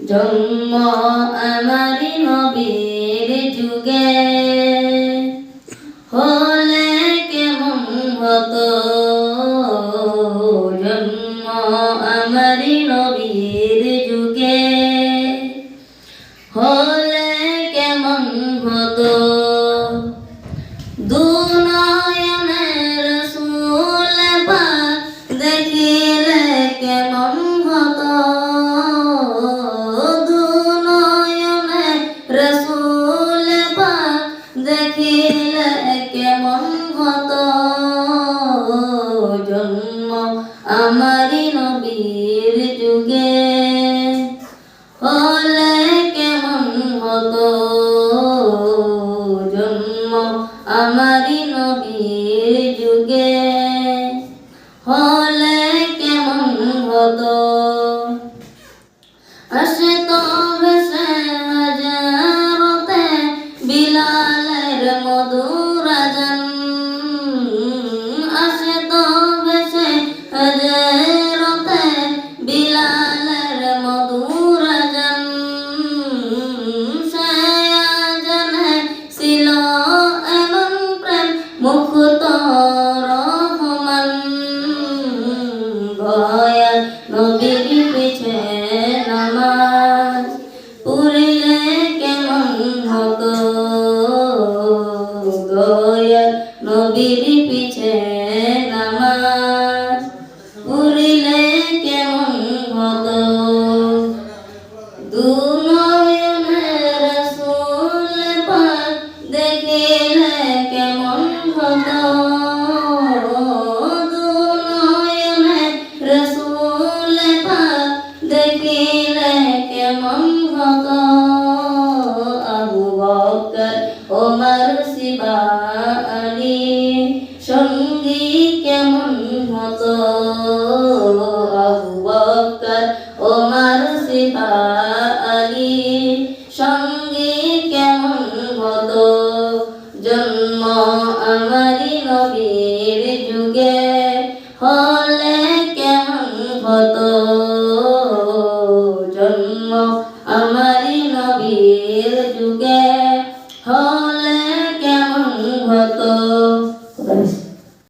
জন্ম আমারি নবীর যুগে হলে কেমন হতো জন্ম আমারি নবীর যুগে হলে কেমন হতো দুনয়নে রাসূল পাক দেখিলে কেমন হতো দুনয়নে রাসূল পাক দেখিলে কেমন হতো জন্ম আমারি নবীর যুগে হলে কেমন হতো জন্ম আমারি নবীর যুগে হলে কেমন হতো আসতো ভেসে হাজারতে বিলালের মধুর আযান আসতো ভেসে হাজারতে বিলালের মধুর আযান সে আযানে ছিল এমন প্রেম মুক্ত রহমান দয়াল নবীর পিছে নামাজ